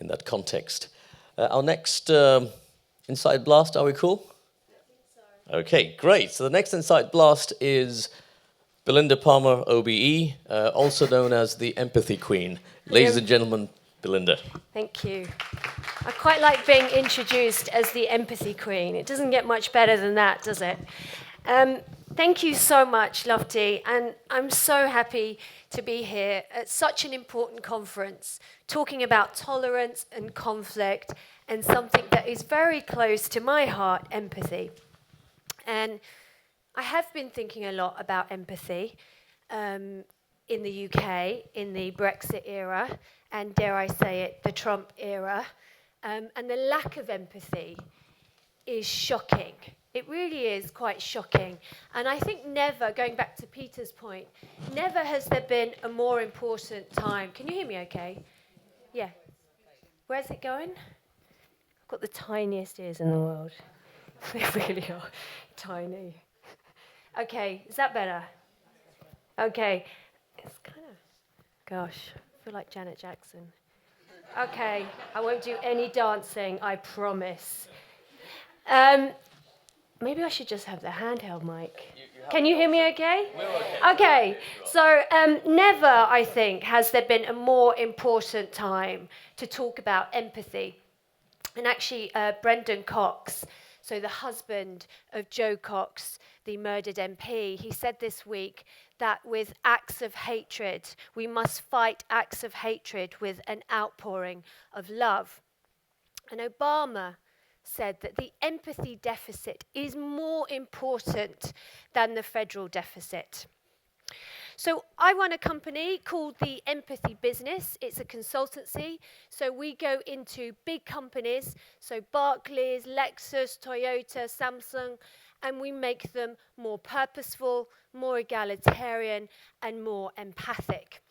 in that context. Our next Insight Blast, are we cool? Okay, great. So the next Insight Blast is Belinda Parmar OBE, also known as the Empathy Queen. Ladies and gentlemen, Belinda. Thank you. I quite like being introduced as the Empathy Queen. It doesn't get much better than that, does it? Thank you so much, Lofty, and I'm so happy to be here at such an important conference, talking about tolerance and conflict and something that is very close to my heart, empathy. And I have been thinking a lot about empathy in the UK, in the Brexit era, and dare I say it, the Trump era. And the lack of empathy is shocking. It really is quite shocking. And I think never, going back to Peter's point, never has there been a more important time. Can you hear me okay? Yeah. Where's it going? I've got the tiniest ears in the world. They really are tiny. Okay, is that better? Okay. It's kind of, gosh, I feel like Janet Jackson. Okay, I won't do any dancing, I promise. Maybe I should just have the handheld mic. Can you hear me okay? Okay, so never, I think, has there been a more important time to talk about empathy. And actually, Brendan Cox, so the husband of Joe Cox, the murdered MP, he said this week that with acts of hatred, we must fight acts of hatred with an outpouring of love. And Obama said that the empathy deficit is more important than the federal deficit. So I run a company called the Empathy Business. It's a consultancy. So we go into big companies, so Barclays, Lexus, Toyota, Samsung, and we make them more purposeful, more egalitarian, and more empathic.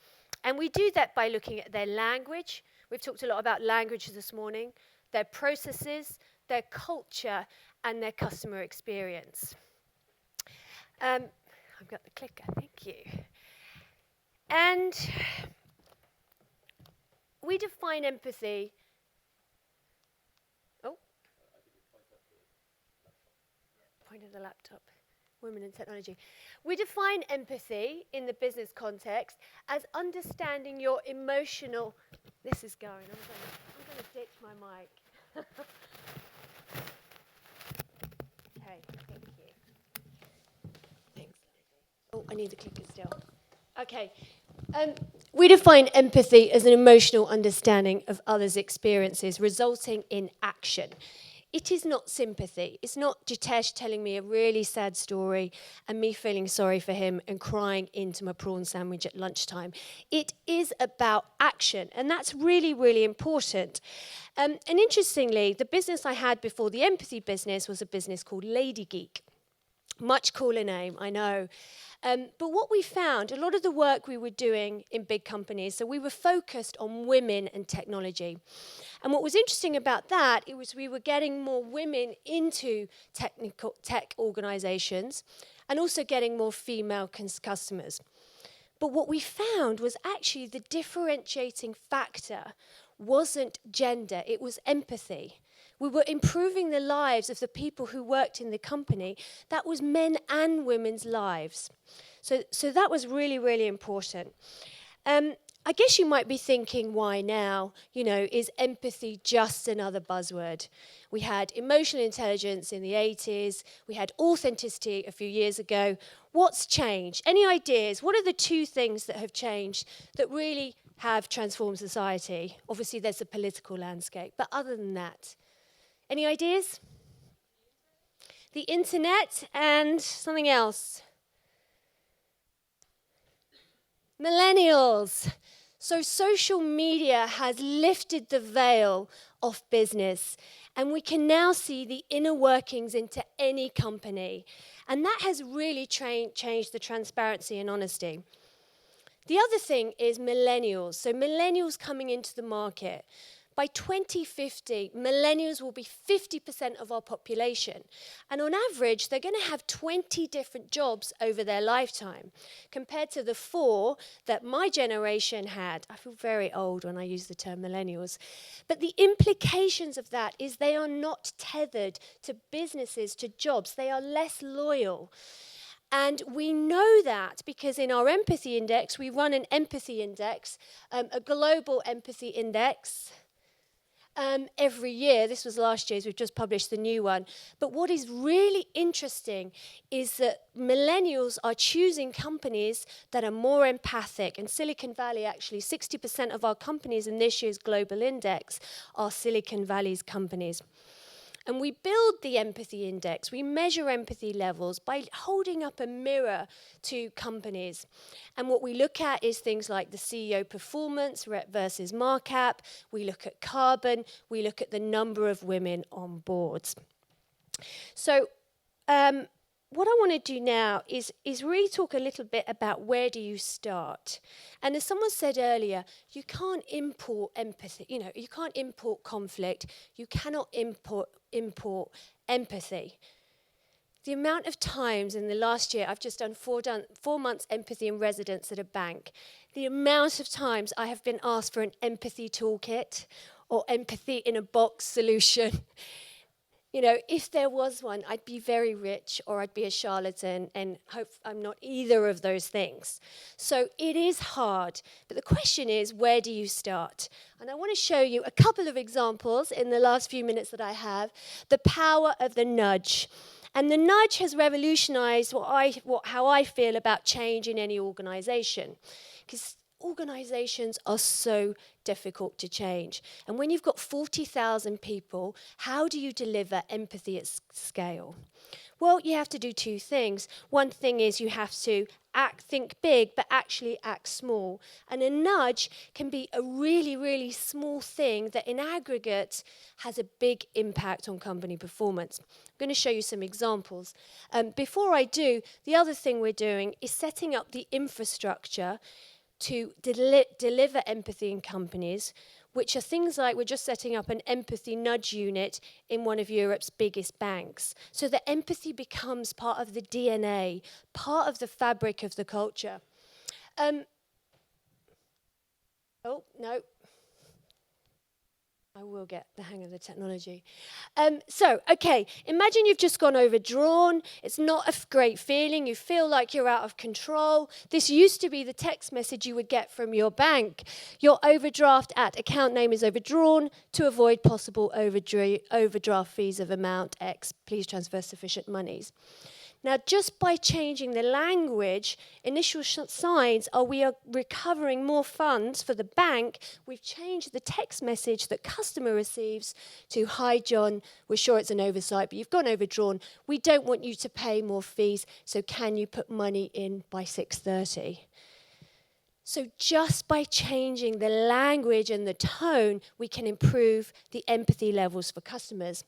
And we do that by looking at their language. We've talked a lot about language this morning, their processes, their culture, and their customer experience. I've got the clicker, thank you. And we define empathy. Oh, point of the laptop. Women in technology. We define empathy in the business context as understanding your emotional. This is going. I'm going to ditch my mic. Okay, thank you. Thanks. Oh, I need the clicker still. Okay. We define empathy as an emotional understanding of others' experiences resulting in action. It is not sympathy. It's not Jitesh telling me a really sad story and me feeling sorry for him and crying into my prawn sandwich at lunchtime. It is about action, and that's really, really important. And interestingly, the business I had before the empathy business was a business called Lady Geek. Much cooler name, I know. But what we found, a lot of the work we were doing in big companies, so we were focused on women and technology. And what was interesting about that, it was we were getting more women into tech organizations and also getting more female customers. But what we found was actually the differentiating factor wasn't gender, it was empathy. We were improving the lives of the people who worked in the company. That was men and women's lives. So that was really, really important. I guess you might be thinking, why now? You know, is empathy just another buzzword? We had emotional intelligence in the 80s. We had authenticity a few years ago. What's changed? Any ideas? What are the two things that have changed that really have transformed society? Obviously, there's the political landscape. But other than that, any ideas? The internet and something else. Millennials. So social media has lifted the veil off business, and we can now see the inner workings into any company. And that has really changed the transparency and honesty. The other thing is millennials. So millennials coming into the market. By 2050, millennials will be 50% of our population. And on average, they're going to have 20 different jobs over their lifetime, compared to the 4 that my generation had. I feel very old when I use the term millennials. But the implications of that is they are not tethered to businesses, to jobs. They are less loyal. And we know that because in our empathy index, we run an empathy index, a global empathy index, every year. This was last year's, we've just published the new one. But what is really interesting is that millennials are choosing companies that are more empathic. And Silicon Valley, actually, 60% of our companies in this year's global index are Silicon Valley's companies. And we build the empathy index, we measure empathy levels by holding up a mirror to companies. And what we look at is things like the CEO performance versus markup, we look at carbon, we look at the number of women on boards. So what I want to do now is really talk a little bit about where do you start. And as someone said earlier, you can't import empathy, you can't import conflict, you cannot import empathy. The amount of times in the last year, I've just done 4 months empathy in residence at a bank, the amount of times I have been asked for an empathy toolkit or empathy in a box solution. If there was one, I'd be very rich or I'd be a charlatan, and hope I'm not either of those things. So it is hard. But the question is, where do you start? And I want to show you a couple of examples in the last few minutes that I have. The power of the nudge. And the nudge has revolutionized how I feel about change in any organization. Because organizations are so difficult to change. And when you've got 40,000 people, how do you deliver empathy at scale? Well, you have to do 2 things. One thing is you have to think big, but actually act small. And a nudge can be a really, really small thing that in aggregate has a big impact on company performance. I'm going to show you some examples. Before I do, the other thing we're doing is setting up the infrastructure to deliver empathy in companies, which are things like we're just setting up an empathy nudge unit in one of Europe's biggest banks, so that empathy becomes part of the DNA, part of the fabric of the culture. Oh, no. I will get the hang of the technology. Okay, imagine you've just gone overdrawn. It's not a great feeling. You feel like you're out of control. This used to be the text message you would get from your bank. Your overdraft at account name is overdrawn. To avoid possible overdraft fees of amount X, please transfer sufficient monies. Now, just by changing the language, initial signs are we are recovering more funds for the bank. We've changed the text message that customer receives to, "Hi, John, we're sure it's an oversight, but you've gone overdrawn. We don't want you to pay more fees, so can you put money in by 6:30? So just by changing the language and the tone, we can improve the empathy levels for customers.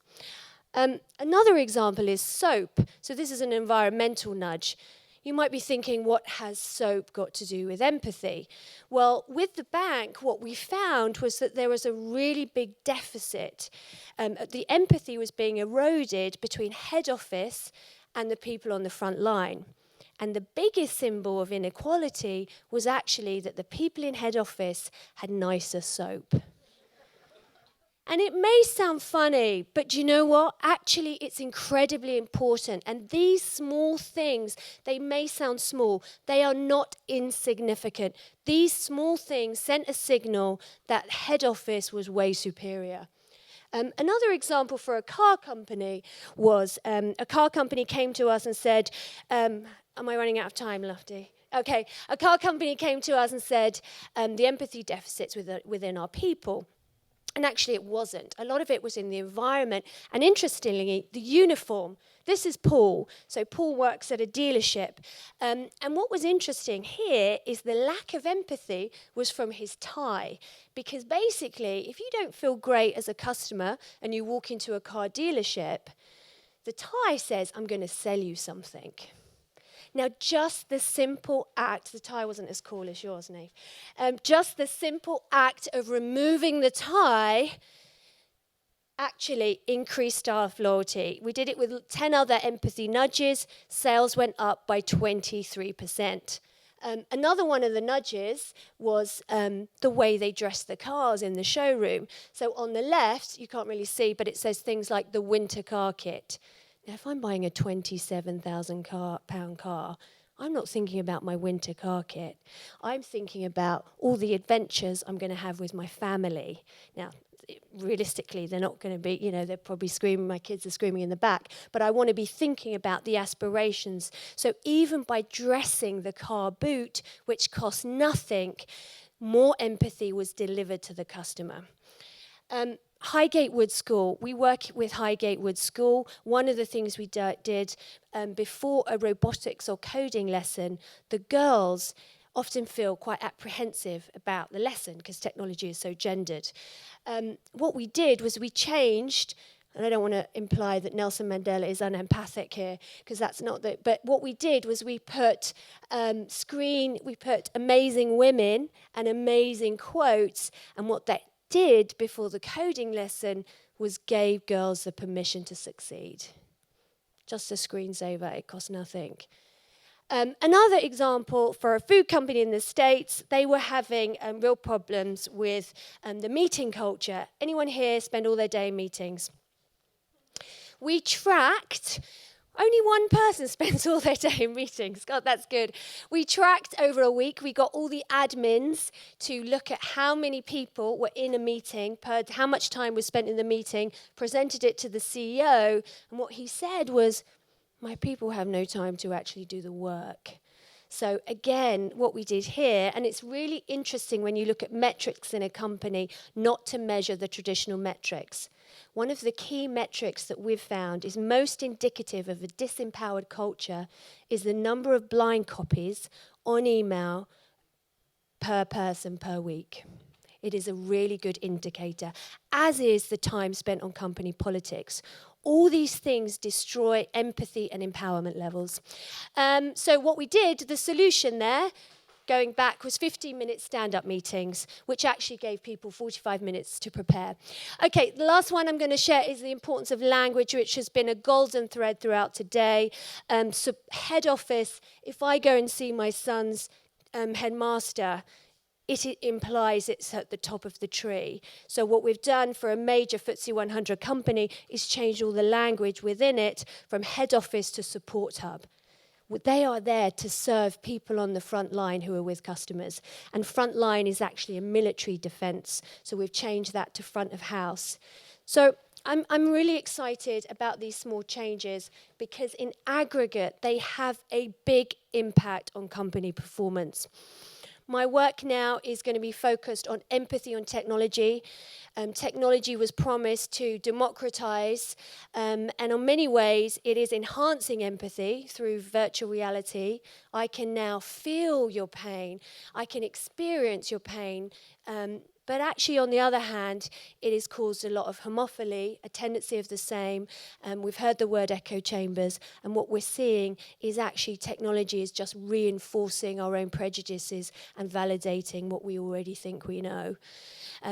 Another example is soap. So this is an environmental nudge. You might be thinking, what has soap got to do with empathy? Well, with the bank, what we found was that there was a really big deficit. The empathy was being eroded between head office and the people on the front line. And the biggest symbol of inequality was actually that the people in head office had nicer soap. And it may sound funny, but you know what? Actually, it's incredibly important. And these small things, they may sound small. They are not insignificant. These small things sent a signal that head office was way superior. Another example for a car company was a car company came to us and said, am I running out of time, Lofty? Okay, a car company came to us and said the empathy deficits within our people. And actually it wasn't. A lot of it was in the environment. And interestingly, the uniform. This is Paul. So Paul works at a dealership. And what was interesting here is the lack of empathy was from his tie. Because basically, if you don't feel great as a customer and you walk into a car dealership, the tie says, I'm going to sell you something. Now, just the simple act, the tie wasn't as cool as yours, Nave. Just the simple act of removing the tie actually increased staff loyalty. We did it with 10 other empathy nudges. Sales went up by 23%. Another one of the nudges was the way they dressed the cars in the showroom. So on the left, you can't really see, but it says things like the winter car kit. Now, if I'm buying a £27,000 car, I'm not thinking about my winter car kit. I'm thinking about all the adventures I'm going to have with my family. Now, realistically, they're not going to be, they're probably screaming, my kids are screaming in the back, but I want to be thinking about the aspirations. So even by dressing the car boot, which costs nothing, more empathy was delivered to the customer. Highgate Wood School, we work with Highgate Wood School. One of the things we did before a robotics or coding lesson, the girls often feel quite apprehensive about the lesson because technology is so gendered. What we did was we changed, and I don't want to imply that Nelson Mandela is unempathic here, because that's not the, but what we did was we put amazing women and amazing quotes, and what that did before the coding lesson was gave girls the permission to succeed. Just a screensaver, it cost nothing. Another example for a food company in the States, they were having real problems with the meeting culture. Anyone here spend all their day in meetings? We tracked, only one person spends all their day in meetings. God, that's good. We tracked over a week. We got all the admins to look at how many people were in a meeting, how much time was spent in the meeting, presented it to the CEO, and what he said was, my people have no time to actually do the work. So again, what we did here, and it's really interesting when you look at metrics in a company, not to measure the traditional metrics. One of the key metrics that we've found is most indicative of a disempowered culture is the number of blind copies on email per person per week. It is a really good indicator, as is the time spent on company politics. All these things destroy empathy and empowerment levels. So what we did, the solution there, going back, was 15-minute stand-up meetings, which actually gave people 45 minutes to prepare. Okay, the last one I'm going to share is the importance of language, which has been a golden thread throughout today. So head office, if I go and see my son's headmaster, it implies it's at the top of the tree. So what we've done for a major FTSE 100 company is change all the language within it from head office to support hub. They are there to serve people on the front line who are with customers. And front line is actually a military defence. So we've changed that to front of house. So I'm really excited about these small changes because in aggregate, they have a big impact on company performance. My work now is going to be focused on empathy on technology. Technology was promised to democratize, and in many ways, it is enhancing empathy through virtual reality. I can now feel your pain. I can experience your pain. But actually, on the other hand, it has caused a lot of homophily, a tendency of the same. We've heard the word echo chambers, and what we're seeing is actually technology is just reinforcing our own prejudices and validating what we already think we know.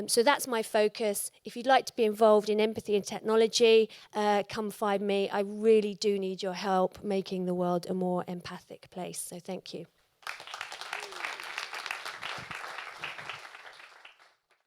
So that's my focus. If you'd like to be involved in empathy and technology, come find me. I really do need your help making the world a more empathic place. So thank you.